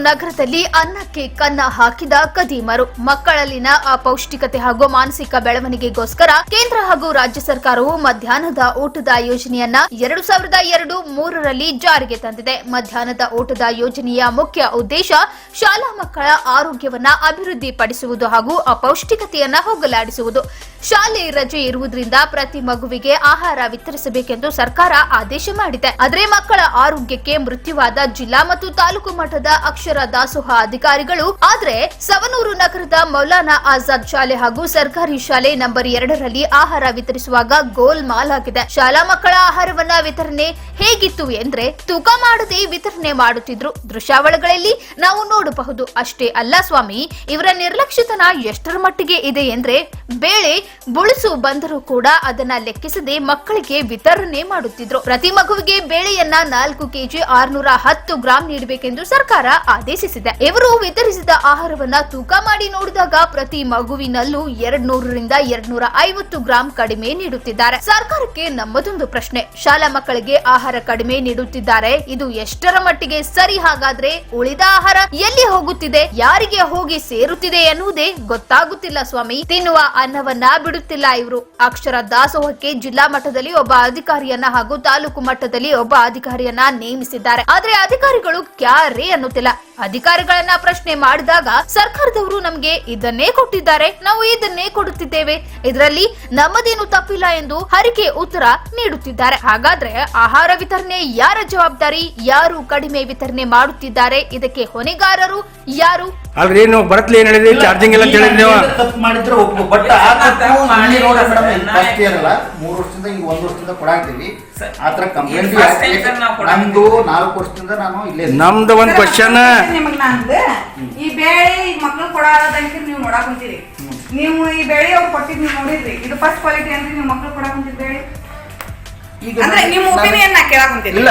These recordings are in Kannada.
ನಗರದಲ್ಲಿ ಅನ್ನಕ್ಕೆ ಕನ್ನ ಹಾಕಿದ ಕದೀಮರು. ಮಕ್ಕಳಲ್ಲಿನ ಅಪೌಷ್ಟಿಕತೆ ಹಾಗೂ ಮಾನಸಿಕ ಬೆಳವಣಿಗೆಗೋಸ್ಕರ ಕೇಂದ್ರ ಹಾಗೂ ರಾಜ್ಯ ಸರ್ಕಾರವು ಮಧ್ಯಾಹ್ನದ ಊಟದ ಯೋಜನೆಯನ್ನ 2002-3ರಲ್ಲಿ ಜಾರಿಗೆ ತಂದಿದೆ. ಮಧ್ಯಾಹ್ನದ ಊಟದ ಯೋಜನೆಯ ಮುಖ್ಯ ಉದ್ದೇಶ ಶಾಲಾ ಮಕ್ಕಳ ಆರೋಗ್ಯವನ್ನ ಅಭಿವೃದ್ಧಿಪಡಿಸುವುದು ಹಾಗೂ ಅಪೌಷ್ಟಿಕತೆಯನ್ನ ಹೋಗಲಾಡಿಸುವುದು. ಶಾಲೆ ರಜೆ ಇರುವುದರಿಂದ ಪ್ರತಿ ಮಗುವಿಗೆ ಆಹಾರ ವಿತರಿಸಬೇಕೆಂದು ಸರ್ಕಾರ ಆದೇಶ ಮಾಡಿದೆ. ಆದರೆ ಮಕ್ಕಳ ಆರೋಗ್ಯಕ್ಕೆ ಮೃತ್ಯುವಾದ ಜಿಲ್ಲಾ ಮತ್ತು ತಾಲೂಕು ಮಟ್ಟದ ಅಕ್ಷರ ದಾಸೋಹ ಅಧಿಕಾರಿಗಳು ಆದರೆ ಸವನೂರು ನಗರದ ಮೌಲಾನಾ ಆಜಾದ್ ಶಾಲೆ ಹಾಗೂ ಸರ್ಕಾರಿ ಶಾಲೆ ನಂಬರ್ 2ರಲ್ಲಿ ಆಹಾರ ವಿತರಿಸುವಾಗ ಗೋಲ್ ಮಾಲ್ ಆಗಿದೆ. ಶಾಲಾ ಮಕ್ಕಳ ಆಹಾರವನ್ನ ವಿತರಣೆ ಹೇಗಿತ್ತು ಎಂದ್ರೆ ತೂಕ ಮಾಡದೆ ವಿತರಣೆ ಮಾಡುತ್ತಿದ್ರು. ದೃಶ್ಯಾವಳಿಗಳಲ್ಲಿ ನಾವು ನೋಡಬಹುದು. ಅಷ್ಟೇ ಅಲ್ಲ ಸ್ವಾಮಿ, ಇವರ ನಿರ್ಲಕ್ಷ್ಯತನ ಎಷ್ಟರ ಮಟ್ಟಿಗೆ ಇದೆ ಎಂದ್ರೆ ಬೇಳೆ ಬುಳುಸು ಬಂದರೂ ಕೂಡ ಅದನ್ನ ಲೆಕ್ಕಿಸದೆ ಮಕ್ಕಳಿಗೆ ವಿತರಣೆ ಮಾಡುತ್ತಿದ್ರು. ಪ್ರತಿ ಮಗುವಿಗೆ ಬೇಳೆಯನ್ನ 4 ಕೆಜಿ 610 ಗ್ರಾಂ ನೀಡಬೇಕೆಂದು ಸರ್ಕಾರ ಆದೇಶಿಸಿದೆ. ಇವರು ವಿತರಿಸಿದ ಆಹಾರವನ್ನ ತೂಕ ಮಾಡಿ ನೋಡಿದಾಗ ಪ್ರತಿ ಮಗುವಿನಲ್ಲೂ 200ರಿಂದ 250 ಗ್ರಾಂ ಕಡಿಮೆ ನೀಡುತ್ತಿದ್ದಾರೆ. ಸರ್ಕಾರಕ್ಕೆ ನಮ್ಮದೊಂದು ಪ್ರಶ್ನೆ, ಶಾಲಾ ಮಕ್ಕಳಿಗೆ ಆಹಾರ ಕಡಿಮೆ ನೀಡುತ್ತಿದ್ದಾರೆ, ಇದು ಎಷ್ಟರ ಮಟ್ಟಿಗೆ ಸರಿ? ಹಾಗಾದ್ರೆ ಉಳಿದ ಆಹಾರ ಎಲ್ಲಿ ಹೋಗುತ್ತಿದೆ, ಯಾರಿಗೆ ಹೋಗಿ ಸೇರುತ್ತಿದೆ ಎನ್ನುವುದೇ ಗೊತ್ತಾಗುತ್ತಿಲ್ಲ ಸ್ವಾಮಿ. ತಿನ್ನುವ ಅನ್ನವನ್ನ ಬಿಡುತ್ತಿಲ್ಲ ಇವರು. ಅಕ್ಷರ ದಾಸೋಹಕ್ಕೆ ಜಿಲ್ಲಾ ಮಟ್ಟದಲ್ಲಿ ಒಬ್ಬ ಅಧಿಕಾರಿಯನ್ನ ಹಾಗೂ ತಾಲೂಕು ಮಟ್ಟದಲ್ಲಿ ಒಬ್ಬ ಅಧಿಕಾರಿಯನ್ನ ನೇಮಿಸಿದ್ದಾರೆ. ಆದ್ರೆ ಅಧಿಕಾರಿಗಳು ಕ್ಯಾರೇ ಅನ್ನುತ್ತಿಲ್ಲ. ಅಧಿಕಾರಿಗಳನ್ನ ಪ್ರಶ್ನೆ ಮಾಡಿದಾಗ ಸರ್ಕಾರದವರು ನಮಗೆ ಇದನ್ನೇ ಕೊಟ್ಟಿದ್ದಾರೆ, ನಾವು ಇದನ್ನೇ ಕೊಡುತ್ತಿದ್ದೇವೆ, ಇದರಲ್ಲಿ ನಮ್ಮದೇನು ತಪ್ಪಿಲ್ಲ ಎಂದು ಹರಿಕೆ ಉತ್ತರ ನೀಡುತ್ತಿದ್ದಾರೆ. ಹಾಗಾದ್ರೆ ಆಹಾರ ವಿತರಣೆ ಯಾರ ಜವಾಬ್ದಾರಿ? ಯಾರು ಕಡಿಮೆ ವಿತರಣೆ ಮಾಡುತ್ತಿದ್ದಾರೆ? ಇದಕ್ಕೆ ಹೊಣೆಗಾರರು ಯಾರು? ಅಲ್ರಿ ನೀವು ಬರತ್ಲಿ ಏನ್ ಹೇಳಿದ್ರಿ, ಚಾರ್ಜಿಂಗ್ ಎಲ್ಲ ಹೇಳಿದ್ರಿ. ತಪ್ಪು ಮಾಡಿದ್ರೆ ಒಪ್ಪು, ಬಟ್ ಆ ತಪ್ಪು ಮಾಡಿ ನೋಡಿ ಮೇಡಮ್. ಫಸ್ಟ್ ಇಯರ್ ಅಲ್ಲ, 3 ವರ್ಷದಿಂದ ಈಗ 1 ವರ್ಷದಿಂದ ಕೊಡಾಕ್ತೀವಿ. ಆತರ ಕಂಪ್ಲೇಂಟ್ ನಮ್ದು 4 ವರ್ಷದಿಂದ ನಾನು ಇಲ್ಲೇ. ನಮ್ದು ಒಂದ್ ಕ್ವಶನ್, ನಿಮಗ್ ನಂದು ಈ ಬೇಳೆ ಈಗ ಮಕ್ಳು ಕೊಡಾರಂತ ನೀವು ನೋಡಾಕ್ ಕುಂತೀರಿ. ನೀವು ಈ ಬೇಳೆ ಅವ್ರು ಕೊಟ್ಟಿದ್ ನೀವು ನೋಡಿದ್ರಿ, ಇದು ಫಸ್ಟ್ ಕ್ವಾಲಿಟಿ ಅಂದ್ರೆ ನೀವು ಮಕ್ಳು ಕೊಡಾಕ್ ಕುಂತಿದ್ ಬೇಳೆ ಅಂದ್ರೆ ನಿಮ್ಮ ಒಪಿನಿಯನ್ ನಾ ಕೇಳಾಕ್ ಕುಂತೀರಿ. ಇಲ್ಲ,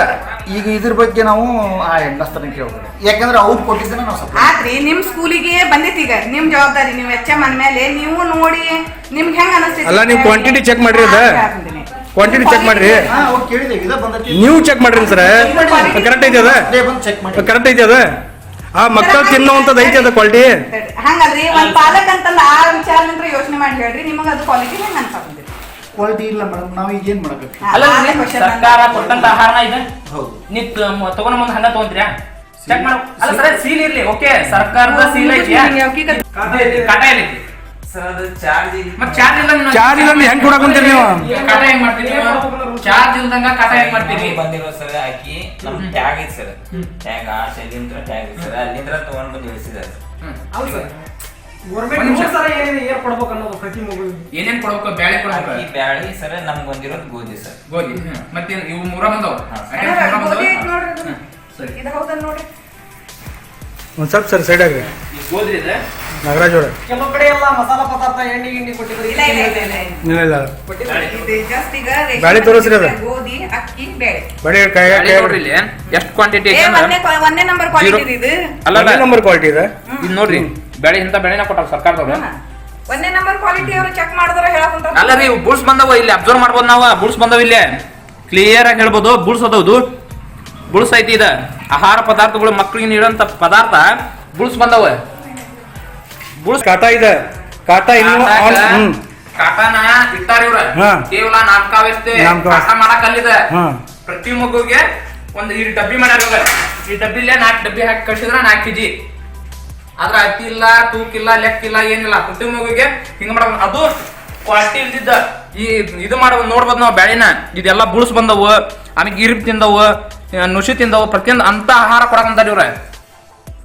ಈಗ ಇದ್ರ ಬಗ್ಗೆ ನಾವು ಆ ಹೆಣ್ಣಸ್ತನ ಕೇಳ್ಬೋದು, ಯಾಕಂದ್ರೆ ಅವ್ರು ಕೊಟ್ಟಿದ್ದನ್ನ ನಾವು ಆದ್ರಿ ನಿಮ್ ಸ್ಕೂಲಿಗೆ ಬಂದಿತ್ತು. ಈಗ ನಿಮ್ ಜವಾಬ್ದಾರಿ, ನೀವು HM ಅಂದ್ಮೇಲೆ ನೀವು ನೋಡಿ ನಿಮ್ಗೆ ಹೆಂಗ್ ಅನಿಸ್ತೈತಿ? ಅಲ್ಲ ನೀವು ಕ್ವಾಂಟಿಟಿ ಚೆಕ್ ಮಾಡ್ರಿ, ಅದ ಕ್ವಾಂಟಿಟಿ ಚೆಕ್ ಮಾಡ್ರಿ. ನೀವು ಚೆಕ್ ಮಾಡ್ರಿ ಸರ್, ಕರೆಕ್ಟ್ ಐತಿ ಅದ, ಕರೆಕ್ಟ್ ಐತಿ ಅದ. ಆ ಮಕ್ಕಳು ತಿನ್ನುವಂತದ್ದು ಐತಿ ಅದ ಕ್ವಾಲಿಟಿ. ಹಂಗಲ್ರಿ, ಒಂದ್ ಪಾಲಕ್ ಅಂತಂದ ಆ ವಿಚಾರದಿಂದ ಯೋಚನೆ ಮಾಡಿ ಹೇಳ್ರಿ, ನಿಮಗ ಅದು ಕ್ವಾಲಿಟಿ ಹೆಂಗ್ ಅನ್ಸಾಕುಂತೀರಿ? ಕ್ವಾಲಿಟಿ ಇಲ್ಲ ಮೇಡಮ್, ನಾವ್ ಈಗ ಏನ್ ಮಾಡಬೇಕು? ಅಲ್ಲ ಸರ್ಕಾರ ಕೊಟ್ಟಂತ ಆಹಾರನ ಇದೆ, ನೀವು ತಗೊಂಡ್ ಮುಂದೆ ಹಂಗ ತಗೊಂತೀರಾ? ಚೆಕ್ ಮಾಡು. ಅಲ್ಲ ಸರ್, ಸೀಲ್ ಇರ್ಲಿ, ಓಕೆ, ಸರ್ಕಾರದ ಸೀಲ್ ಐತಿ, ಕಾಟ ಇಲ್ಲ ಸರ್, ಅದು ಚಾರ್ಜ್ ಮತ್ತೆ ಚಾರ್ಜ್ ಇಲ್ಲ. ಚಾರ್ಜ್ ಇಲ್ಲ ಹೆಂಗ್ ಕೊಡಾಕಂತೀರಿ ನೀವು? ಕಾಟ ಹೆಂಗ್ ಮಾಡ್ತೀರಿ? ಚಾರ್ಜ್ ಇಲ್ದಂಗ ಕಾಟ ಹೆಂಗ್ ಮಾಡ್ತೀರಿ? ಬಂದಿರೋ ಸರ್ ಹಾಕಿ ನಮ್ ಟ್ಯಾಗ್ ಐತಿ ಸರ್, ಟ್ಯಾಗ್ ಆ ಶೈಲಿಂದ್ರ ಟ್ಯಾಗ್ ಐತಿ ಸರ್, ಅಲ್ಲಿಂದ್ರ ತಗೊಂಡ್ ಬಂದು ಇಳಿಸಿದಾರೆ. ಹೌದು ಸರ್, ಏನೇನ್ ಕೊಡ್ಬೇಕು? ಬ್ಯಾಳೆ ಕೊಡ್ಬೇಕು, ಬ್ಯಾಳಿ ಸರ್, ನಮ್ಗೆ ಬಂದಿರೋದು ಗೋಧಿ ಸರ್, ಗೋಧಿ. ಮತ್ತೆ ಇವು 3 ಬಂದವ. ಒಂದ್ ಸ್ವಲ್ಪ ಸರ್ ಸೈಡ್ ಆಗ್ರಿ. ಗೋಧಿ ಇದೆ, ನಾಗರಾಜ್ ಅವ್ರ ಕೆಲವು ಕಡೆ ಎಲ್ಲ ಮಸಾಲಾ ಪದಾರ್ಥ ಎಣ್ಣೆ ಗಿಣ್ಣಿ ಕೊಟ್ಟಿದ್ರು. ಇಲ್ಲ ಜಸ್ಟ್ ಈಗ ಬ್ಯಾಳಿ ತೋರಿಸ್ರಿ, ಅದ ಗೋಧಿ, ಅಕ್ಕಿ, ಬೇಳೆ. ಬರೀ ನೋಡ್ರಿ ಇಲ್ಲಿ ಎಷ್ಟು ಕ್ವಾಂಟಿಟಿ ಐತಿ. ಒಂದೇ ನಂಬರ್ ಕ್ವಾಲಿಟಿ ಇದು. ಅಲ್ಲ ನಂಬರ್ ಕ್ವಾಲಿಟಿ ಇದೆ ಇದು ನೋಡ್ರಿ. ಬ್ಯಾಳಿ ಇಂತ ಬೆಳೆನ ಕೊಟ್ಟಾರ ಸರ್ಕಾರದವ್ರು. ಒಂದೇ ನಂಬರ್ ಕ್ವಾಲಿಟಿ ಅವರು ಚೆಕ್ ಮಾಡಿದ್ರ ಹೇಳಕಂತ. ಅಲ್ಲ ರೀ, ಬುಲ್ಸ್ ಬಂದವ ಇಲ್ಲಿ, ಅಬ್ಸರ್ವ್ ಮಾಡ್ಬೋದು ನಾವು. ಬುಲ್ಸ್ ಬಂದವ ಇಲ್ಲಿ, ಕ್ಲಿಯರ್ ಆಗಿ ಹೇಳ್ಬೋದು. ಬುಲ್ಸ್ ಅದಾವ್ದು, ಬುಲ್ಸ್ ಐತಿ. ಇದ ಆಹಾರ ಪದಾರ್ಥಗಳು ಮಕ್ಕಳಿಗೆ ನೀಡುವಂತ ಪದಾರ್ಥ ಬುಲ್ಸ್ ಬಂದವ. ಬುಲ್ಸ್ ಕಾಟ ಇದೆ, ಕಾಟ ಇನ್ನು ಕಾಟನ ಇಟ್ಟಾರ ಇವ್ರ. ಕೇವಲ ನಾಮಕಾವಸ್ಥೆ ಕಾಟ ಮಾಡಕ್ ಅಲ್ಲಿದೆ. ಪ್ರತಿ ಮಗುಗೆ ಒಂದು ಈ ಡಬ್ಬಿ ಮಾಡ್ಯಾರ ಇವಾಗ. ಈ ಡಬ್ಬಿಲೆ 4 ಡಬ್ಬಿ ಹಾಕಿ ಕಳ್ಸಿದ್ರ 4 ಕೆಜಿ. ಆದ್ರ ಅಕ್ಕಿ ಇಲ್ಲ, ತೂಕಿಲ್ಲ, ಲೆಕ್ಕಿಲ್ಲ, ಏನಿಲ್ಲ. ಪ್ರತಿ ಮಗುಗೆ ಹಿಂಗ ಮಾಡ. ಅದು ಕ್ವಾಲಿಟಿ ಇಲ್ದಿದ್ದ ಈ ಇದು ಮಾಡ್ಬೋದು. ನೋಡ್ಬೋದು ನಾವು ಬ್ಯಾಳಿನ. ಇದೆಲ್ಲ ಬುಳ್ಸ್ ಬಂದವು, ಆಮೇಲೆ ಇರಿಪ್ ತಿಂದವು, ನುಸಿ ತಿಂದವು, ಪ್ರತಿಯೊಂದು ಅಂತ ಆಹಾರ ಕೊಡಕಂತಾರ ಇವ್ರ.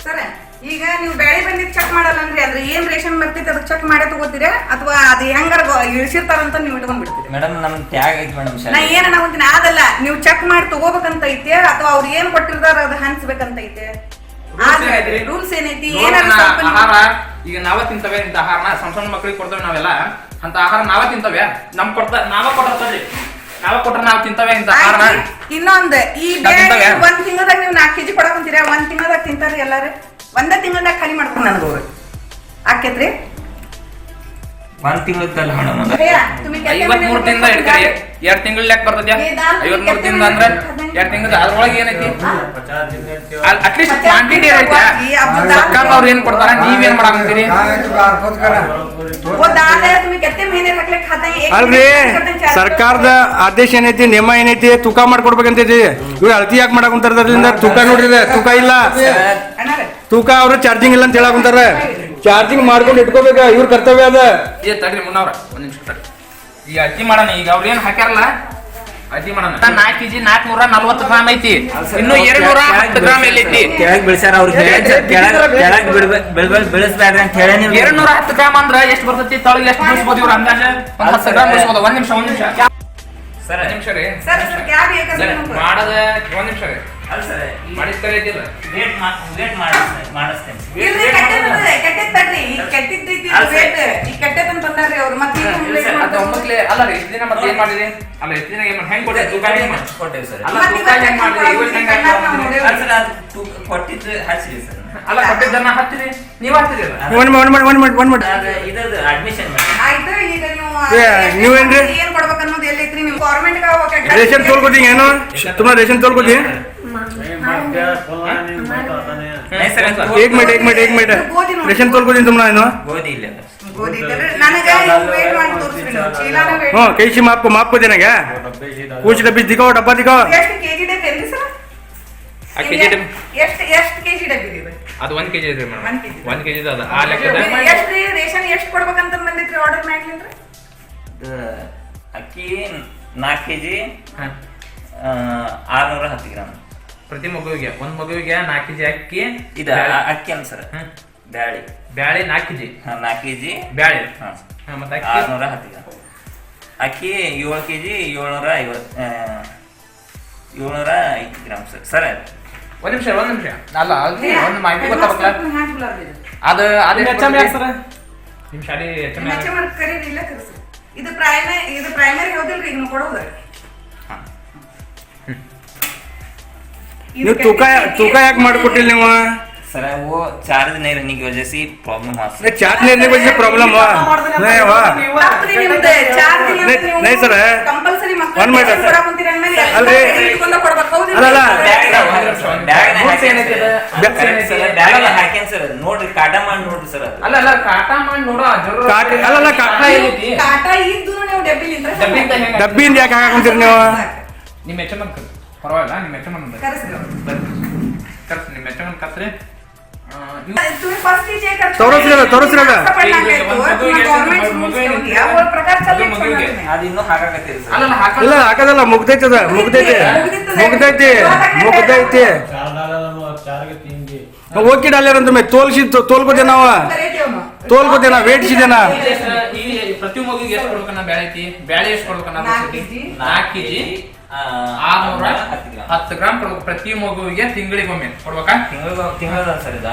ಸರ್, ಈಗ ನೀವು ಬ್ಯಾಳಿ ಬಂದಿದ್ ಚೆಕ್ ಮಾಡಲ್ಲನ್ರಿ, ಅಂದ್ರೆ ಏನ್ ರೇಷನ್ ಬರ್ತೈತಿ ಅದಕ್ಕೆ ಚೆಕ್ ಮಾಡೇ ತಗೋತೀರಾ ಅಥವಾ ಅದು ಹೆಂಗಾರ ಇಳಿಸಿರ್ತಾರಂತ ನೀವು ಇಟ್ಕೊಂಡ್ ಬಿಡ್ತೀರಿ? ಮೇಡಮ್ ನಮ್ ಟ್ಯಾಗ್ ಐತಿ ಮೇಡಮ್. ನಾ ಏನ ನಾವಂತೀನಿ ಅದಲ್ಲ, ನೀವು ಚೆಕ್ ಮಾಡಿ ತಗೋಬೇಕಂತ ಐತೆ ಅಥವಾ ಅವ್ರು ಏನ್ ಕೊಟ್ಟಿರ್ತಾರ ಅದು ಹಂಚ್ಬೇಕಂತ ಐತೆ? ರೂಲ್ಸ್ ಏನೈತಿ? ಆಹಾರ ಈಗ ನಾವ ತಿಂತವೆ ಇಂತ ಆಹಾರನ ಸಣ್ಣ ಮಕ್ಕಳಿಗೆ ಕೊಡ್ತೇವೆ ನಾವೆಲ್ಲ. ಅಂತ ಆಹಾರ ನಾವ ತಿಂತವೆ, ನಾವ ಕೊಟ್ಟಾರ್ರಿ, ನಾವ ಕೊಟ್ರ ನಾವ್ ತಿಂತವೆ ಇಂತ ಆಹಾರ. ಇನ್ನೊಂದ್ ಈ ಬೇಳೆ 1 ತಿಂಗಳದಾಗ ನೀವು 4 ಕೆಜಿ ಕೊಡಕಂತೀರ, 1 ತಿಂಗಳದಾಗ ತಿಂತಾರ್ರಿ ಎಲ್ಲಾರು? ಒಂದೇ ತಿಂಗಳದಾಗ ಖಾಲಿ ಮಾಡ್ಕೊಂಡು ನನಗವ್ರು ಆಕೇತ್ರಿ. ಒಂದ್ ತಿಂಗಳದ್ದಲ್ಲ ಮೇಡಮ್ ಅದು भैया तुम्ही कहते 53 ದಿನದ ಹಿಡ್ಕರಿ 2 ತಿಂಗಳ ಲೆಕ್ಕ ಬರ್ತದ್ಯಾ 53 ದಿನ ಅಂದ್ರೆ 2 ತಿಂಗಳ ಅದ್ರೊಳಗೆ ಏನೈತಿ ಅಟ್ಲೀಸ್ಟ್ ಕ್ವಾಂಟಿಟಿ ಐತಾ ಸರ್ಕಾರ ಅವ್ರು ಏನ್ ಕೊಡ್ತಾರ ನೀವೇನ್ ಮಾಡಾಕಂತೀರಿ वो दाल है तुम्ही कितने महीने तक ले खाता है ಅಲ್ರಿ ಸರ್ಕಾರದ ಆದೇಶ ಏನೈತಿ ನಿಯಮ ಏನೈತಿ ತೂಕ ಮಾಡ್ಕೊಡ್ಬೇಕಂತೈತಿ ಇವ್ರು ಅಳತಿ ಯಾಕೆ ಮಾಡಾಕುಂತಾರ ಅದ್ರಿಂದ ತೂಕ ನೋಡ್ರಿ ತೂಕ ಇಲ್ಲ ತೂಕ ಅವ್ರು ಚಾರ್ಜಿಂಗ್ ಇಲ್ಲ ಅಂತ ಹೇಳಾಕುಂತಾರ ಚಾರ್ಜಿಂಗ್ ಮಾಡ್ಕೊಂಡು ಇಟ್ಕೋಬೇಕ ಇವ್ರ ಕರ್ತವ್ಯ ಅದ ಏ ತಡ್ರಿ ಮುನ್ನವ್ರ ಒಂದ್ ನಿಮಿಷ ತಡ್ರಿ ಈಗ ಅಕ್ಕಿ ಮಾಡೋಣ ಈಗ ಅವ್ರು ಏನ್ ಹಾಕ್ಯಾರಲ್ಲ ಅಕ್ಕಿ ಮಾಡೋಣ 4 ಕೆಜಿ 440 ಗ್ರಾಮ್ ಐತಿ ಇನ್ನು 210 ಗ್ರಾಮ್ ಎಲ್ಲೈತಿ ಕೆಳಗ್ ಬೆಳ್ಸ್ಯಾರ ಅವ್ರಿಗೆ ಕೆಳಗ್ ಬೆಳೆಸ್ಬೇಡ್ರಿ ಅಂತ ಹೇಳಿ ನೀವು 210 ಗ್ರಾಮ್ ಅಂದ್ರ ಎಷ್ಟು ಬರ್ತೈತಿ ತಳಗ್ ಎಷ್ಟು ಬಿಡಿಸ್ಬೋದು ಇವ್ರ ಅಂದಾಜ ಒಂದ್ 10 ಗ್ರಾಮ್ ಬಿಡಿಸ್ಬೋದು ಒಂದ್ ನಿಮಿಷ ಸರ್ ಒಂದ್ ನಿಮಿಷ ರೀ सर सर क्या भी है ಸರ್, करने ಮಾಡದ ಒಂದ್ ನಿಮಿಷ ರೀ ಅಲ್ಲ ಸರ್ ಮಾಡಿದ ಕರೆ ಐತಿಲ್ಲ ವೇಟ್ ಮಾಡಿಸ್ತೇನೆ ಇಲ್ರಿ ಕಟ್ಟೆ ತಡ್ರಿ ಈ ಕಟ್ಟಿದ್ದೈತಿ ವೇಟ್ ಈ ಕಟ್ಟೆ ತಂದು ಬಂದಾರ್ರಿ ಅವ್ರು ಮತ್ತೆ ಅದು ಒಮ್ಮಕ್ಲೆ ಅಲ್ಲ ರೀ ಇಷ್ಟ್ ದಿನ ಮತ್ತೆ ಏನ್ ಮಾಡಿರಿ ಅಲ್ಲ ಇಷ್ಟ್ ದಿನ ಏನ್ ಹೆಂಗ್ ಕೊಟ್ಟೆ ತೂಕ ಹೆಂಗ್ ಮಾಡಿ ಕೊಟ್ಟೇವಿ ಸರ್ ಅಲ್ಲ ತೂಕ ಹೆಂಗ್ ಮಾಡಿರಿ ಇವತ್ತು ಹೆಂಗ್ ಹಾಕ್ತೀರಿ? ಅಲ್ಲ ಸರ್ ಅದು ಕೊಟ್ಟಿದ್ದು ಹಚ್ಚಿರಿ ಸರ್ ಅಲ್ಲ ಕೊಟ್ಟಿದ್ದನ್ನ ಹತ್ತಿರಿ ನೀವ್ ಹತ್ತಿರಿ ಇದ್ರದ್ದು ಅಡ್ಮಿಷನ್ ಮಾಡಿ ಆಯ್ತು ಈಗ ನೀವು ಏ, ನೀವೇನ್ರಿ? ಏನ್ ಕೊಡ್ಬೇಕನ್ನೋದು ಎಲ್ಲೈತ್ರಿ ನೀವು ಗೌರ್ಮೆಂಟ್ ರೇಷನ್ ತೋಲ್ಕೋತೀನಿ ಏನು ತುಂಬಾ ರೇಷನ್ ತೋಲ್ಕೋತಿ ಏಕ್ ಮಿನಿಟ್ ರೇಷನ್ ತೋಲ್ಕೋತೀನಿ ತುಂಬಾ ಏನು ಗೋಧಿ ಇಲ್ಲ ಗೋಧಿ ಇದ್ದಲ್ರಿ ನನಗ ವೇಟ್ ಮಾಡಿ ತೋರಿಸ್ರಿ ನೀವು ಚೀಲಾನ ವೇಟ್ ಹ್ಞೂ ಕೈ ಸಿ ಮಾಪ್ ದೇನಾಗ ಕೂಚ್ ಡಬ್ಬಿ ದಿಕ್ಕೋ ಡಬ್ಬ ದಿಕ್ಕೋ ಎಷ್ಟು ಕೆಜಿ ಡಬ್ಬಿ ಏನ್ರಿ ಸರ್ ಆ ಕೆಜಿ ಡಬ್ಬಿ ಎಷ್ಟು ಕೆಜಿ ಡಬ್ಬಿ ಇದೆ ಅದು 1 ಕೆಜಿ ಇದೆ ಮೇಡಮ್ 1 kg. 1 ಕೆಜಿ ಅದ ಆ ಲೆಕ್ಕದ ಎಷ್ಟ್ರಿ ರೇಷನ್ ಎಷ್ಟು ಕೊಡ್ಬೇಕಂತ ಬಂದೈತ್ರಿ ಆರ್ಡರ್ ಮಾಡ್ಲಿಂದ್ರ ಅಕ್ಕಿ 4 ಕೆಜಿ ಹಾ. 610 ಗ್ರಾಮ್ ಪ್ರತಿ ಮಗುವಿಗೆ ಒಂದ್ ಮಗುವಿಗೆ 4 ಕೆಜಿ ಅಕ್ಕಿ ಇದ ಅಕ್ಕಿ ಅಂತ ಸರ್ ಬ್ಯಾಳಿ ಬ್ಯಾಳೆ 4 ಕೆಜಿ 4 ಕೆಜಿ ಬ್ಯಾಳೆ ಹಾ ಮತ್ತೆ ಅಕ್ಕಿ 610 ಗ್ರಾಮ್ ಅಕ್ಕಿ 7 ಕೆಜಿ 750 ಗ್ರಾಮ್ ಸರ್ ಒಂದ್ ನಿಮಿಷ ಅಲ್ಲ ಅದು ಒಂದು ಮಾಹಿತಿ ಗೊತ್ತಾಗಲ್ಲ ಅದು ಸರ್ ನಿಮ್ ಶಾಲೆ ಕರೀರಿ ಇಲ್ಲ ಕರ್ಸಿ ಇದು ಪ್ರೈಮರಿ ಹೌದಿಲ್ರಿ ಈಗ ಕೊಡೋದು ನೀವು ತೂಕ ಯಾಕೆ ಮಾಡ್ಕೊಟ್ಟಿಲ್ಲ ನೀವು सर वो चार्ज नहीं रहने की वजह से प्रॉब्लम आ सकती ಚಾರ್ಜ್ ನೀರ್ನ ಬಗ್ಗೆ ಪ್ರಾಬ್ಲಮ್ नहीं सर ಕಂಪಲ್ಸರಿ One minute. ಅಲ್ರಿ. ಅಲ್ಲಲ್ಲ. ಹಾಕ್ಯಾನ ಸರ್ ನೋಡ್ರಿ ಕಾಟ ಮಾಡಿ ನೋಡ್ರಿ ಸರ್ ಅದು ಅಲ್ಲ ಕಾಟಾ ಮಾಡಿ ನೋಡೋ ಅಲ್ಲಲ್ಲ ಕಾಟಾ ಇದ್ದು ನೀವು ಡಬ್ಬಿಲಿಂದ ಡಬ್ಬಿಯಿಂದ ಯಾಕೆ ಹಾಕೊಂತೀರಿ ನೀವು ನಿಮ್ಮ ಯಜಮಾನ್ ಪರವಾಗಿಲ್ಲ ನಿಮ್ಮ ಯಜಮಾನ್ ಕರೆಸ್ರಿ ಕರ್ಸಿ ನಿಮ್ಮ ಯಜಮಾನ್ ಕರ್ಸ್ರಿ तुम्ही फर्स्ट ही चेक करता ತೋರಿಸ್ರಿ ಅದ ಅದು ಇನ್ನೂ ಹಾಕಾಕತ್ತೀರಿ ಸರ್ ಅಲ್ಲ ಇಲ್ಲ ಹಾಕದಲ್ಲ ಮುಗ್ದೈತದ ಮುಗ್ದೈತಿ ಓಕೆ ಡಾಲರ್ ಅಂತ ಮೇ ತೋಲ್ಕೋತೆ ನಾವು ತೋಲ್ಕೋತೇನ ವೇಟ್ ಸಿದೇನ ಪ್ರತಿ ಮಗುಗೆ ಎಷ್ಟು ಕೊಡ್ಬೇಕನ್ನ ಬ್ಯಾಳೆ ಐತಿ ಬ್ಯಾಳೆ ಎಷ್ಟು ಕೊಡ್ಬೇಕನ್ನ 4 ಕೆಜಿ 610 ಗ್ರಾಮ್ ಕೊಡ್ಬೇಕು ಪ್ರತಿ ಮಗುವಿಗೆ ತಿಂಗಳಿಗೊಮ್ಮೆ ಕೊಡ್ಬೇಕಾ ತಿಂಗಳ ಸರ್ ಇದ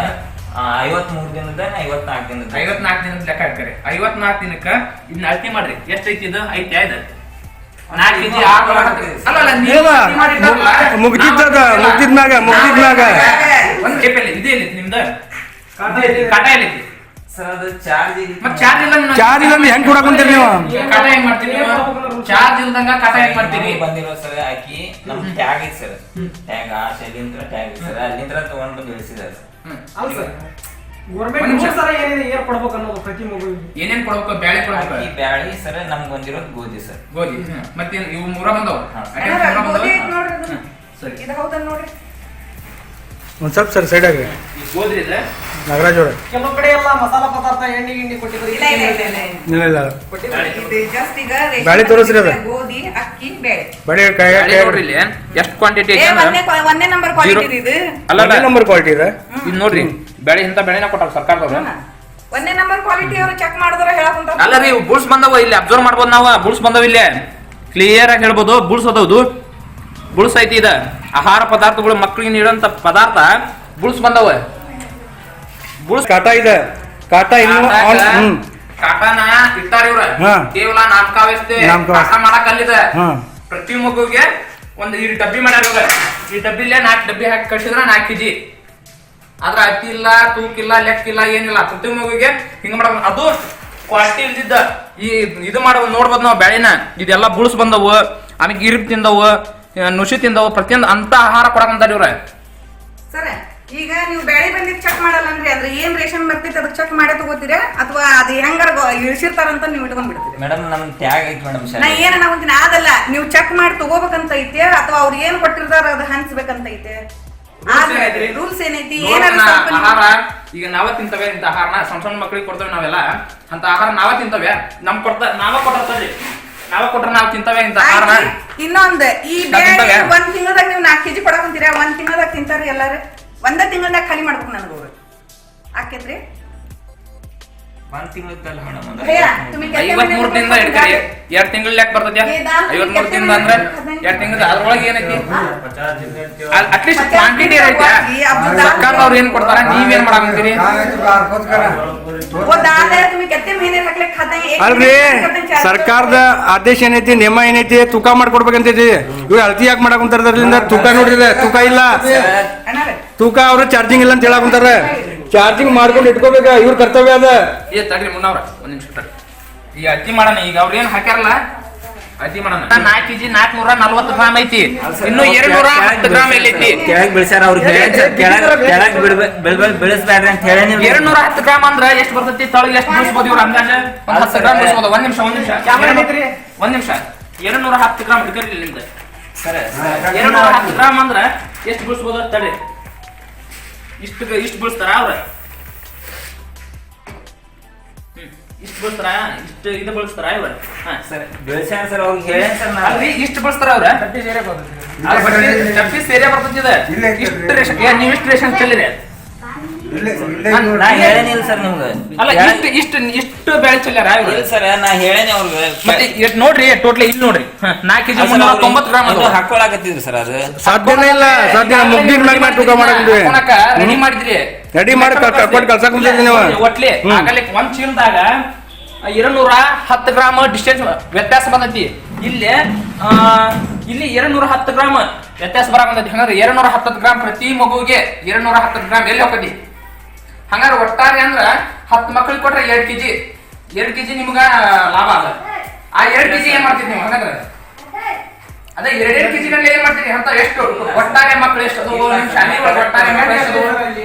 53 ದಿನದ 54 ದಿನದ 54 ದಿನದ ಲೆಕ್ಕ ಹಾಕ್ತಾರೆ 54 ದಿನಕ್ಕ ಇದನ್ನ ಅಳತೆ ಮಾಡ್ರಿ ಎಷ್ಟೈತಿ ಇದು ಐತಿ ಆಯ್ತು 4 ಕೆಜಿ 6 ಅಲ್ಲ ಮುಗ್ದಿದ್ಮ್ಯಾಗ ಒಂದು ಕೇಪಲ್ಲಿ ಇದೆ ಇಲ್ಲಿ ನಿಮ್ದು ಕಾಟ ಎಲ್ಲಿತಿ ಸರ್ ಅದು ಚಾರ್ಜ್ ಮತ್ತೆ ಚಾರ್ಜ್ ಇಲ್ಲ ಚಾರ್ಜ್ ಇಲ್ಲ ಹೆಂಗ್ ಕೊಡಾಕೊಂತೀರಿ ನೀವು ಕಾಟ ಹೆಂಗ್ ಮಾಡ್ತೀರಿ ಚಾರ್ಜ್ ಇಲ್ದಂಗ ಕಾಟ ಹೆಂಗ್ ಮಾಡ್ತೀರಿ ಬಂದಿರೋ ಸರ್ ಹಾಕಿ ನಮ್ ಟ್ಯಾಗ್ ಐತಿ ಸರ್ ಟ್ಯಾಗ್ ಆ ಶೈಲಿಂತ್ರ ಟ್ಯಾಗ್ ಐತಿ ಸರ್ ಅಲ್ಲಿಂದ್ರ ತಗೊಂಡ್ ಬಂದು ಇಳಿಸಿದಾರೆ ಅಲ್ಲ ಸರ್ ಗೌರ್ಮೆಂಟ್ ಸರ್ ಏನ್ ಕೊಡ್ಬೇಕು ಅನ್ನೋದು ಪ್ರತಿ ಮಗುವಿಗೆ ಏನೇನ್ ಕೊಡ್ಬೇಕು ಬ್ಯಾಳೆ ಕೊಡ್ಬೇಕು ಅಕ್ಕಿ ಬ್ಯಾಳಿ ಸರ್ ನಮ್ಗೆ ಬಂದಿರೋದು ಗೋಧಿ ಸರ್ ಗೋಧಿ ಮತ್ತೆ ಇವು ಮೂರ ಬಂದವ ಸರಿ ಇದು ಹೌದಲ್ಲ ನೋಡ್ರಿ ಒಂದ್ ಸ್ವಲ್ಪ ಸರ್ ಸೈಡ್ ಆಗ್ರಿ ಗೋಧಿ ಇದೆ ನಾಗರಾಜ್ ಅವ್ರೆ ಕೆಲವು ಕಡೆ ಎಲ್ಲ ಮಸಾಲಾ ಪದಾರ್ಥ ಎಣ್ಣೆ ಗಿಣ್ಣಿ ಕೊಟ್ಟಿದ್ರು ಇಲ್ಲ ಇಲ್ಲ ಇದು ಜಸ್ಟ್ ಈಗ ಬ್ಯಾಳೆ ತೋರಿಸ್ರಿ ಅದು. ಗೋಧಿ ಅಕ್ಕಿ ಬೇಳೆ ಬಡಿ ಬ್ಯಾಳೆ ನೋಡ್ರಿ ಇಲ್ಲಿ ಎಷ್ಟು ಕ್ವಾಂಟಿಟಿ ಐತಿ ಅಂದ್ರೆ ಒಂದೇ ನಂಬರ್ ಕ್ವಾಲಿಟಿ ಇದು ಅಲ್ಲ ನಂಬರ್ ಕ್ವಾಲಿಟಿ ಇದೆ ಇದು ನೋಡ್ರಿ ಬ್ಯಾಳೆ ಇಂತ ಬ್ಯಾಳೆನ ಕೊಟ್ಟಾರ ಸರ್ಕಾರದವ್ರು ಒಂದೇ ನಂಬರ್ ಕ್ವಾಲಿಟಿ ಅವರು ಚೆಕ್ ಮಾಡಿದ್ರೆ ಹೇಳಕುಂತ ಅಲ್ಲ ರೀ ಬುಲ್ಸ್ ಬಂದವ ಇಲ್ಲಿ ಅಬ್ಸರ್ವ್ ಮಾಡ್ಬೋದು ನಾವು ಬುಲ್ಸ್ ಬಂದವ ಇಲ್ಲಿ ಕ್ಲಿಯರ್ ಆಗಿ ಹೇಳ್ಬೋದು ಬುಲ್ಸ್ ಅದಾವ್ದು ಬುಲ್ಸ್ ಐತಿ ಇದ ಆಹಾರ ಪದಾರ್ಥಗಳು ಮಕ್ಕಳಿಗೆ ನೀಡುವಂತ ಪದಾರ್ಥ ಬುಲ್ಸ್ ಬಂದವ ಬುಲ್ಸ್ ಕಾಟಾ ಇದೆ ಕಾಟಾ ಇನ್ನು ಕಾಟಾನ ಇಟ್ಟಾರ ಇವ್ರ ಹಾ. ಕೇವಲ ನಾಮಕಾವಸ್ಥೆ ನಾಮಕಾವಸ್ಥೆ. ಕಾಟ ಮಾಡಕ್ ಅಲ್ಲಿದೆ ಹಾ. ಪ್ರತಿ ಮಗುಗೆ ಒಂದು ಈ ಡಬ್ಬಿ ಮಾಡ್ಯಾರ ಇವ್ರ ಈ ಡಬ್ಬಿಲೆ 4 ಡಬ್ಬಿ ಹಾಕಿ ಕಳ್ಸಿದ್ರ 4 ಕೆಜಿ ಆದ್ರ ಅಕ್ಕಿ ಇಲ್ಲ ತೂಕಿಲ್ಲ ಲೆಕ್ಕಿಲ್ಲ ಏನಿಲ್ಲ ಪ್ರತಿ ಮಗುಗೆ ಹಿಂಗ ಮಾಡ ಅದು ಕ್ವಾಲಿಟಿ ಇಲ್ದಿದ್ದ ಈ ಇದು ಮಾಡುವ ನೋಡ್ಬೋದು ನಾವು ಬೆಳೆನ ಇದೆಲ್ಲ ಬುಳ್ಸ್ ಬಂದವು ಆಮೇಲೆ ಗಿರಿಬ್ ತಿಂದವು ನುಸಿ ತಿಂದವು ಪ್ರತಿಯೊಂದು ಅಂತ ಆಹಾರ ಕೊಡಕಂತಾರ ಇವ್ರ ಸರ್ ಈಗ ನೀವು ಬೆಳೆ ಬಂದಿದ್ ಚೆಕ್ ಮಾಡಲ್ಲನ್ರಿ ಅಂದ್ರೆ ಏನ್ ರೇಷನ್ ಬರ್ತೈತಿ ಅದಕ್ಕೆ ಚೆಕ್ ಮಾಡೇ ತಗೋತೀರಾ ಅಥವಾ ಅದು ಹೆಂಗಾರ ಇಳಿಸಿರ್ತಾರಂತ ನೀವು ಇಟ್ಕೊಂಡ್ ಬಿಡ್ತೀರಿ? ಮೇಡಮ್ ನಮ್ ಟ್ಯಾಗ್ ಐತಿ ಮೇಡಮ್ ನಾ ಏನ ನಾವಂತೀನಿ ಅದಲ್ಲ ನೀವು ಚೆಕ್ ಮಾಡಿ ತಗೋಬೇಕಂತ ಐತೆ ಅಥವಾ ಅವ್ರು ಏನ್ ಕೊಟ್ಟಿರ್ತಾರ ಅದು ಹಂಚ್ಬೇಕಂತ ಐತೆ? ರೂಲ್ಸ್ ಏನೈತಿ? ಆಹಾರ ಈಗ ನಾವ ತಿಂತವೆ ಇಂತ ಆಹಾರನ ಸಣ್ಣ ಮಕ್ಕಳಿಗೆ ಕೊಡ್ತೇವೆ ನಾವೆಲ್ಲ ಅಂತ ಆಹಾರ ನಾವ ತಿಂತವೆ ನಾವ ಕೊಟ್ಟಿರ್ತಾರ್ರಿ ನಾವ ಕೊಟ್ರ ನಾವ್ ತಿಂತವೆ ಇಂತ ಆಹಾರನ. ಇನ್ನೊಂದ್ ಈ ಬೇಳೆ 1 ತಿಂಗಳದಾಗ ನೀವು 4 ಕೆಜಿ ಕೊಡಕಂತೀರಾ? 1 ತಿಂಗಳದಾಗ ತಿಂತಾರ ಎಲ್ಲಾರು? 1 ತಿಂಗಳದಾಗ ಖಾಲಿ ಮಾಡ್ಬೇಕು ನನಗ ಅವ್ರು ಆಕೇತ್ರಿ? 1 ತಿಂಗಳದಲ್ಲ ಮೇಡಮ್ 53 ದಿನದ ಇಟ್ಕರಿ 2 ತಿಂಗಳ ಲೆಕ್ಕ ಬರ್ತೈತಿ. 53 ದಿನ ಅಂದ್ರೆ 2 ತಿಂಗಳ ಅದ್ರೊಳಗೆ ಏನೈತಿ ಅಟ್ಲೀಸ್ಟ್ ಕ್ವಾಂಟಿಟಿ ಐತಿ. ಸರ್ಕಾರದವ್ರು ಏನ್ ಕೊಡ್ತಾರ ನೀವೇನ್ ಮಾಡಾಕಂತೀರಿ? ಅಲ್ರಿ ಸರ್ಕಾರದ ಆದೇಶ ಏನೈತಿ ನಿಯಮ ಏನೈತಿ ತೂಕ ಮಾಡ್ಕೊಡ್ಬೇಕಂತೈತಿ. ಇವ್ರು ಅಳತಿ ಯಾಕೆ ಮಾಡಾಕುಂತಾರ? ಅದ್ರಲ್ಲಿಂದ ತೂಕ ನೋಡ್ರಿ ತೂಕ ಇಲ್ಲ ತೂಕ ಅವ್ರು ಚಾರ್ಜಿಂಗ್ ಇಲ್ಲ ಅಂತ ಹೇಳಾಕುಂತಾರ. ಚಾರ್ಜಿಂಗ್ ಮಾಡ್ಕೊಂಡು ಇಟ್ಕೋಬೇಕ ಇವ್ರ ಕರ್ತವ್ಯ ಅದ. ತಡ್ರಿ ಮುನ್ನವ್ರ ಒಂದ್ ನಿಮಿಷ ತಡ್ರಿ. ಈಗ ಅತಿ ಮಾಡೋಣ. ಈಗ ಅವ್ರ ಏನ್ ಹಾಕ್ಯಾರಲ್ಲ ಅತಿ ಮಾಡೋಣ. 4 ಕೆಜಿ 440 ಗ್ರಾಮ್ ಐತಿ. ಇನ್ನು 210 ಗ್ರಾಮ್ ಎಲ್ಲೈತಿ? ಕೆಳಗ್ ಬೆಳೆಸ್ಯಾರ ಅವ್ರಿಗೆ ಕೆಳಗ್ ಬೆಳೆಸ್ಬೇಡ್ರಿ ಅಂತ ಹೇಳಿ 210 ಗ್ರಾಮ್ ಅಂದ್ರ ಎಷ್ಟು ಬರ್ತೈತಿ? ತಳಗ್ ಎಷ್ಟು ಬಿಡಿಸ್ಬೋದು ಇವ್ರ ಅಂದಾಜ? 10 ಗ್ರಾಮ್ ಬಿಡಿಸ್ಬೋದು. ಒಂದ್ ನಿಮಿಷ 210 ಗ್ರಾಮ್ ಹಿಡ್ಕರಿ ಇಲ್ಲಿಂದ. 210 ಗ್ರಾಮ್ ಅಂದ್ರ ಎಷ್ಟು ಬಿಡಿಸ್ಬೋದು ತಡಿ? ಇಷ್ಟು ಬಿಡಿಸ್ತಾರ ಅವ್ರ? ಇಷ್ಟು ಬಿಡಿಸ್ತಾರ? ಇಷ್ಟು ಇದು ಬಳಸ್ತಾರ ಇವ್ರ? ಬೆಳೆಸ್ಯಾರ ಸರ್ ಅವ್ರಿಗೆ ಹೇಳಿ ಸರ್ ಅಲ್ರಿ ಇಷ್ಟು ಬಳಸ್ತಾರ ಅವ್ರ? ಚಪ್ಪಿ ಸೇರಿಯ ಬರ್ತೈತಿ. ಇಷ್ಟು ರೇಷನ್ ನೀವ್ ಇಷ್ಟು ರೇಷನ್ ಚೆಲ್ಲಿರಿ ನಾ ಹೇಳೇನಿಲ್ಲ ಸರ್ ನಿಮ್ಗೆ. ಅಲ್ಲ ಇಷ್ಟು ಬೆಳೆ ಚೆಲ್ಲಾರ ಇಲ್ಲ ಸರ್ ನಾ ಹೇಳೇನಿ ಅವ್ರಿಗೆ. ಮತ್ತೆ ನೋಡ್ರಿ ಟೋಟಲ್ ಇಲ್ಲಿ ನೋಡ್ರಿ 4 ಕೆಜಿ 390 ಗ್ರಾಮ್ ಅದು ಹಾಕೊಳಕತ್ತಿದ್ರಿ ಸರ್ ಅದು ಸಾಧ್ಯನೇ ಇಲ್ಲ. ಸಾಧ್ಯ ಮುಗ್ದಿನ ಮ್ಯಾಗ ನಾ ತೂಕ ಮಾಡಾಕಂತೀವಿ. ರೆಡಿ ಮಾಡಿದ್ರಿ ರೆಡಿ ಮಾಡಿ ಕೊಟ್ಟು ಕಳ್ಸಾಕ್ ಕುಂತಿದ್ವಿ ನೀವು. ಒಟ್ಲಿ ಆಗಲಿ ಒಂದ್ ಚೀಲದಾಗ 210 ಗ್ರಾಮ್ ಡಿಸ್ಟೆನ್ಸ್ ವ್ಯತ್ಯಾಸ ಬಂದೈತಿ. ಇಲ್ಲಿ 210 ಗ್ರಾಮ್ ವ್ಯತ್ಯಾಸ ಬರಾಕಂತೈತಿ. ಹಂಗಾದ್ರೆ 210 ಗ್ರಾಮ್ ಪ್ರತಿ ಮಗುವಿಗೆ 210 ಗ್ರಾಮ್ ಎಲ್ಲಿ ಹೋಗತಿ? ಹಂಗಾರೆ ಒಟ್ಟಾರೆ ಅಂದ್ರ 10 ಮಕ್ಳಿಗೆ ಕೊಟ್ರೆ 2 ಕೆಜಿ ನಿಮ್ಗ ಲಾಭ ಅದ. ಆ 2 ಕೆಜಿ ಏನ್ ಮಾಡ್ತೀರಿ ನೀವು? ಹಂಗಂದ್ರೆ ಅದೇ 2 ಕೆಜಿ ಗಂಟೆ ಏನ್ ಮಾಡ್ತೀರಿ ಅಂತ? ಎಷ್ಟು ಒಟ್ಟಾರೆ ಮಕ್ಳು ಎಷ್ಟು ಅದು? ನಿಮ್ ಶಾಲೆ ಒಟ್ಟಾರೆ ಮಕ್ಳು ಎಷ್ಟು?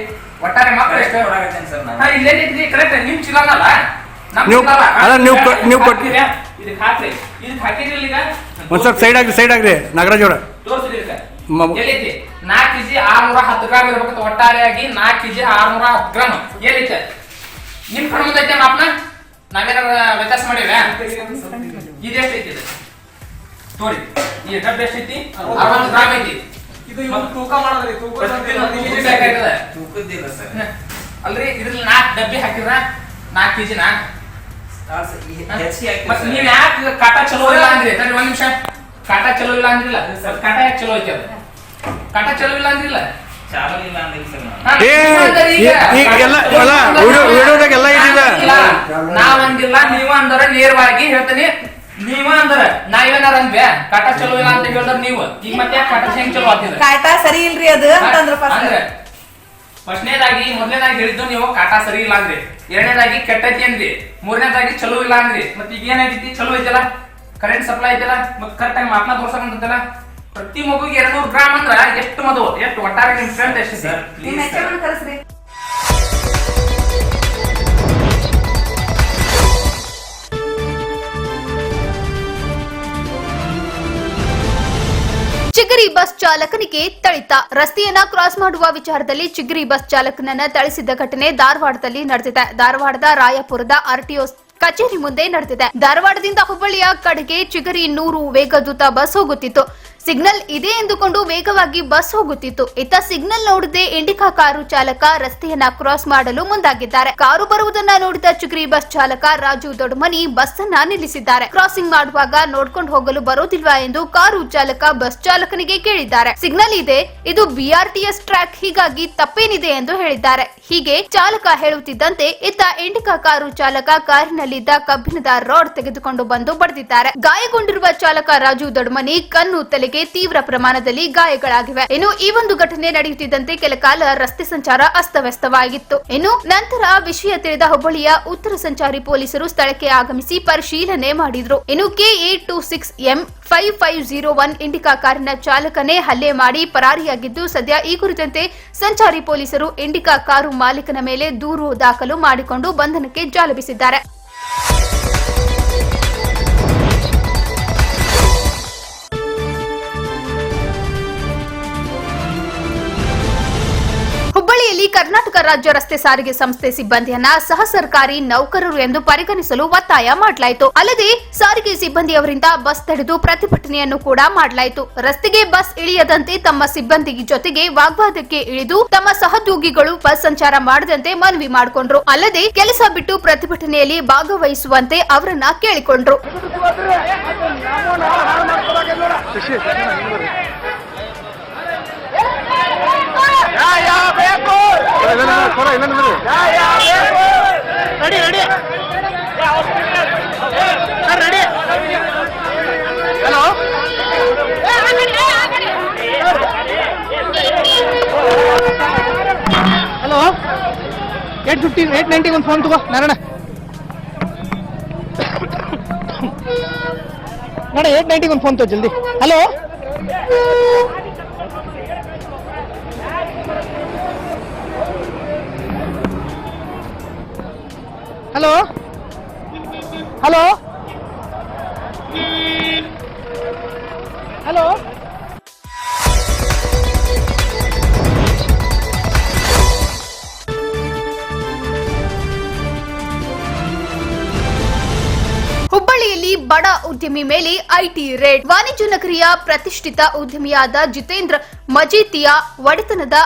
ಒಟ್ಟಾರೆ ಮಕ್ಳು ಎಷ್ಟು? ಇಲ್ಲೇನೈತಿ ಕರೆಕ್ಟ್ ನಿಮ್ ಚಿಲ್ಲಲ್ಲ ನೀವು ಕೊಟ್ಟಿರಿ. ಇದಕ್ಕೆ ಹಾಕ್ರಿ. ಇದಕ್ಕೆ ಹಾಕಿದ್ರಿ ಈಗ ಒಂದ್ ಸ್ವಲ್ಪ ಸೈಡ್ ಆಗ್ರಿ ನಾಗರಾಜ್ ಅವ್ರ. ತೋರಿಸ್ರಿ ಎಲ್ಲೈತಿ? 4 ಕೆಜಿ 610 ಗ್ರಾಮ್ ಇರ್ಬೇಕಂತ ಒಟ್ಟಾರೆಯಾಗಿ 4 ಕೆಜಿ 610 ಗ್ರಾಮ್ ಏನೈತೆ? ನಿಮ್ ಕಡೆ ಮುಂದೆ ಐತೆ ಮಾಪ್ನ ನಾವೇನಾರ ವ್ಯತ್ಯಾಸ ಮಾಡಿವ? ಇದೆಷ್ಟು ಐತಿ? ತೋರಿ ಈ ಡಬ್ಬ ಎಷ್ಟೈತಿ? 60 ಗ್ರಾಮ್ ಐತಿ. ತೂಕ ಮಾಡೋದ್ರಿ ತೂಕದ್ದಿಲ್ಲ ಸರ್. ಅಲ್ರಿ ಇದ್ರಲ್ಲಿ 4 ಡಬ್ಬಿ ಹಾಕಿದ್ರ 4 ಕೆಜಿನ ಮತ್ತೆ ನೀವ್ ಯಾಕೆ ಕಾಟ ಚಲೋ ಇಲ್ಲ ಅಂದ್ರಿ? ಒಂದ್ ನಿಮಿಷ ಕಾಟ ಚಲೋ ಇಲ್ಲ ಅಂದ್ರಿಲ್ಲ? ಕಾಟ ಯಾಕೆ ಚಲೋ ಐತಿ? ಅದು ಕಾಟ ಚಲೋ ಇಲ್ಲ ಅಂದ್ರಿಲ್ಲ? ಚಾಲು ಇಲ್ಲ ಅಂದಿಲ್ಲ ಸರ್. ನಾವಂದಿಲ್ಲ ನೀವ ಅಂದ್ರ ನೇರವಾಗಿ ಹೇಳ್ತೀನಿ. ನೀವ ಅಂದ್ರ ನಾವೇನಾರ ಅಂದ್ವಿ ಕಾಟ ಚಲೋ ಇಲ್ಲ ಅಂತ ಹೇಳಿದ್ರ ನೀವು ಈಗ ಮತ್ತೆ ಕಾಟ ಹೆಂಗ್ ಚಲೋ ಆಗ್ತಿದ್ರ? ಕಾಟ ಸರಿ ಇಲ್ರಿ ಅದು ಅಂತಂದ್ರ ಫಸ್ಟ್ನೇದಾಗಿ ಮೊದಲನೇದಾಗಿ ಹೇಳಿದ್ದು ನೀವು ಕಾಟ ಸರಿ ಇಲ್ಲ ಅಂದ್ರಿ. ಎರಡನೇದಾಗಿ ಕೆಟ್ಟೈತಿ ಅಂದ್ರಿ. ಮೂರನೇದಾಗಿ ಚಲೋ ಇಲ್ಲ ಅಂದ್ರಿ. ಮತ್ತೆ ಈಗ ಏನಾಗೈತಿ? ಚಲೋ ಐತಲ್ಲ, ಕರೆಂಟ್ ಸಪ್ಲೈ ಐತಲ್ಲ, ಮತ್ತೆ ಕರೆಕ್ಟ್ ಆಗಿ ಮಾಪನ ತೋರ್ಸಕಂತಲ್ಲ. ಪ್ರತಿ ಮಗುಗೆ 200 ಗ್ರಾಮ್ ಅಂದ್ರ ಎಷ್ಟು ಮದು? ಎಷ್ಟು ಒಟ್ಟಾರೆ ನಿಮ್ ಸ್ಟ್ರೆಂತ್ ಎಷ್ಟು ಸರ್? ಕಳಿಸ್ರಿ. ಚಿಗರಿ ಬಸ್ ಚಾಲಕನಿಗೆ ಥಳಿತ. ರಸ್ತೆಯನ್ನ ಕ್ರಾಸ್ ಮಾಡುವ ವಿಚಾರದಲ್ಲಿ ಚಿಗರಿ ಬಸ್ ಚಾಲಕನನ್ನ ಥಳಿಸಿದ ಘಟನೆ ಧಾರವಾಡದಲ್ಲಿ ನಡೆದಿದೆ. ಧಾರವಾಡದ ರಾಯಪುರದ ಆರ್ಟಿಒ ಕಚೇರಿ ಮುಂದೆ ನಡೆದಿದೆ. ಧಾರವಾಡದಿಂದ ಹುಬ್ಬಳ್ಳಿಯ ಕಡೆಗೆ ಚಿಗರಿ 100 ವೇಗದೂತ ಬಸ್ ಹೋಗುತ್ತಿತ್ತು. ಸಿಗ್ನಲ್ ಇದೆ ಎಂದುಕೊಂಡು ವೇಗವಾಗಿ ಬಸ್ ಹೋಗುತ್ತಿತ್ತು. ಇತ್ತ ಸಿಗ್ನಲ್ ನೋಡದೆ ಇಂಡಿಕಾ ಕಾರು ಚಾಲಕ ರಸ್ತೆಯನ್ನ ಕ್ರಾಸ್ ಮಾಡಲು ಮುಂದಾಗಿದ್ದಾರೆ. ಕಾರು ಬರುವುದನ್ನ ನೋಡಿದ ಚಿಗರಿ ಬಸ್ ಚಾಲಕ ರಾಜು ದೊಡ್ಡಮನಿ ಬಸ್ ಅನ್ನ ನಿಲ್ಲಿಸಿದ್ದಾರೆ. ಕ್ರಾಸಿಂಗ್ ಮಾಡುವಾಗ ನೋಡ್ಕೊಂಡು ಹೋಗಲು ಬರೋದಿಲ್ವಾ ಎಂದು ಕಾರು ಚಾಲಕ ಬಸ್ ಚಾಲಕನಿಗೆ ಕೇಳಿದ್ದಾರೆ. ಸಿಗ್ನಲ್ ಇದೆ, ಇದು BRTS ಟ್ರ್ಯಾಕ್, ಹೀಗಾಗಿ ತಪ್ಪೇನಿದೆ ಎಂದು ಹೇಳಿದ್ದಾರೆ. ಹೀಗೆ ಚಾಲಕ ಹೇಳುತ್ತಿದ್ದಂತೆ ಇತ್ತ ಇಂಡಿಕಾ ಕಾರು ಚಾಲಕ ಕಾರಿನಲ್ಲಿದ್ದ ಕಬ್ಬಿಣದ ರಾಡ್ ತೆಗೆದುಕೊಂಡು ಬಂದು ಬಡಿದಿದ್ದಾರೆ. ಗಾಯಗೊಂಡಿರುವ ಚಾಲಕ ರಾಜು ದೊಡ್ಡಮನಿ ಕಣ್ಣು ತಲೆಗೆ ಸಿಬ್ಬಂದಿಗೆ ತೀವ್ರ ಪ್ರಮಾಣದಲ್ಲಿ ಗಾಯಗಳಾಗಿವೆ. ಇನ್ನು ಈ ಒಂದು ಘಟನೆ ನಡೆಯುತ್ತಿದ್ದಂತೆ ಕೆಲ ಕಾಲ ರಸ್ತೆ ಸಂಚಾರ ಅಸ್ತವ್ಯಸ್ತವಾಗಿತ್ತು. ಇನ್ನು ನಂತರ ವಿಷಯ ತಿಳಿದ ಹುಬ್ಬಳ್ಳಿಯ ಉತ್ತರ ಸಂಚಾರಿ ಪೊಲೀಸರು ಸ್ಥಳಕ್ಕೆ ಆಗಮಿಸಿ ಪರಿಶೀಲನೆ ಮಾಡಿದ್ರು. ಇನ್ನು KA26M5501 ಇಂಡಿಕಾ ಕಾರಿನ ಚಾಲಕನೇ ಹಲ್ಲೆ ಮಾಡಿ ಪರಾರಿಯಾಗಿದ್ದು, ಸದ್ಯ ಈ ಕುರಿತಂತೆ ಸಂಚಾರಿ ಪೊಲೀಸರು ಇಂಡಿಕಾ ಕಾರು ಮಾಲೀಕನ ಮೇಲೆ ದೂರು ದಾಖಲು ಮಾಡಿಕೊಂಡು ಬಂಧನಕ್ಕೆ ಜಾಲಬಿಸಿದ್ದಾರೆ. ಹುಬ್ಬಳ್ಳಿಯಲ್ಲಿ ಕರ್ನಾಟಕ ರಾಜ್ಯ ರಸ್ತೆ ಸಾರಿಗೆ ಸಂಸ್ಥೆ ಸಿಬ್ಬಂದಿಯನ್ನ ಸಹ ಸರ್ಕಾರಿ ನೌಕರರು ಎಂದು ಪರಿಗಣಿಸಲು ಒತ್ತಾಯ ಮಾಡಲಾಯಿತು. ಅಲ್ಲದೆ ಸಾರಿಗೆ ಸಿಬ್ಬಂದಿಯವರಿಂದ ಬಸ್ ತಡೆದು ಪ್ರತಿಭಟನೆಯನ್ನು ಕೂಡ ಮಾಡಲಾಯಿತು. ರಸ್ತೆಗೆ ಬಸ್ ಇಳಿಯದಂತೆ ತಮ್ಮ ಸಿಬ್ಬಂದಿ ಜೊತೆಗೆ ವಾಗ್ವಾದಕ್ಕೆ ಇಳಿದು ತಮ್ಮ ಸಹೋದ್ಯೋಗಿಗಳು ಬಸ್ ಸಂಚಾರ ಮಾಡದಂತೆ ಮನವಿ ಮಾಡಿಕೊಂಡ್ರು. ಅಲ್ಲದೆ ಕೆಲಸ ಬಿಟ್ಟು ಪ್ರತಿಭಟನೆಯಲ್ಲಿ ಭಾಗವಹಿಸುವಂತೆ ಅವರನ್ನ ಕೇಳಿಕೊಂಡ್ರು. ಹಲೋ 890 ಒಂದು ಫೋನ್ ತಗೋ ನಾರಾಯಣ 890 ಒಂದು ಫೋನ್ ತಗೋ ಜಲ್ದಿ. ಹಲೋ ಹಲೋ ಹಲೋ ಹಲೋ ಹುಬ್ಬಳ್ಳಿಯಲ್ಲಿ ಬಡ ಉದ್ಯಮಿ ಮೇಲೆ ಐಟಿ ರೇಡ್. ವಾಣಿಜ್ಯ ನಗರಿಯ ಪ್ರತಿಷ್ಠಿತ ಉದ್ಯಮಿಯಾದ ಜಿತೇಂದ್ರ ಮಜೀತಿಯಾ ಒಡೆತನದ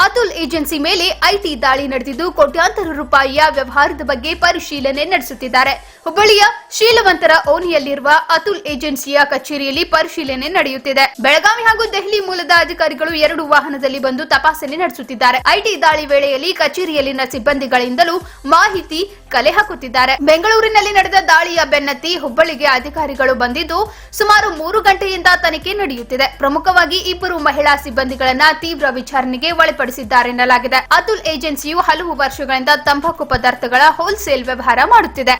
ಅತುಲ್ ಏಜೆನ್ಸಿ ಮೇಲೆ ಐಟಿ ದಾಳಿ ನಡೆದಿದ್ದು, ಕೋಟ್ಯಾಂತರ ರೂಪಾಯಿಯ ವ್ಯವಹಾರದ ಬಗ್ಗೆ ಪರಿಶೀಲನೆ ನಡೆಸುತ್ತಿದ್ದಾರೆ. ಹುಬ್ಬಳ್ಳಿಯ ಶೀಲವಂತರ ಓಣಿಯಲ್ಲಿರುವ ಅತುಲ್ ಏಜೆನ್ಸಿಯ ಕಚೇರಿಯಲ್ಲಿ ಪರಿಶೀಲನೆ ನಡೆಯುತ್ತಿದೆ. ಬೆಳಗಾವಿ ಹಾಗೂ ದೆಹಲಿ ಮೂಲದ ಅಧಿಕಾರಿಗಳು 2 ವಾಹನದಲ್ಲಿ ಬಂದು ತಪಾಸಣೆ ನಡೆಸುತ್ತಿದ್ದಾರೆ. ಐಟಿ ದಾಳಿ ವೇಳೆಯಲ್ಲಿ ಕಚೇರಿಯಲ್ಲಿನ ಸಿಬ್ಬಂದಿಗಳಿಂದಲೂ ಮಾಹಿತಿ ಕಲೆ ಹಾಕುತ್ತಿದ್ದಾರೆ. ಬೆಂಗಳೂರಿನಲ್ಲಿ ನಡೆದ ದಾಳಿಯ ಬೆನ್ನತ್ತಿ ಹುಬ್ಬಳ್ಳಿಗೆ ಅಧಿಕಾರಿಗಳು ಬಂದಿದ್ದು, ಸುಮಾರು 3 ಗಂಟೆಯಿಂದ ತನಿಖೆ ನಡೆಯುತ್ತಿದೆ. ಪ್ರಮುಖವಾಗಿ 2 ಮಹಿಳಾ ಸಿಬ್ಬಂದಿಗಳನ್ನ ತೀವ್ರ ವಿಚಾರಣೆಗೆ ಒಳಪಡಿಸಿದ್ದಾರೆ ಎನ್ನಲಾಗಿದೆ. ಅತುಲ್ ಏಜೆನ್ಸಿಯು ಹಲವು ವರ್ಷಗಳಿಂದ ತಂಬಾಕು ಪದಾರ್ಥಗಳ ಹೋಲ್ಸೇಲ್ ವ್ಯವಹಾರ ಮಾಡುತ್ತಿದೆ.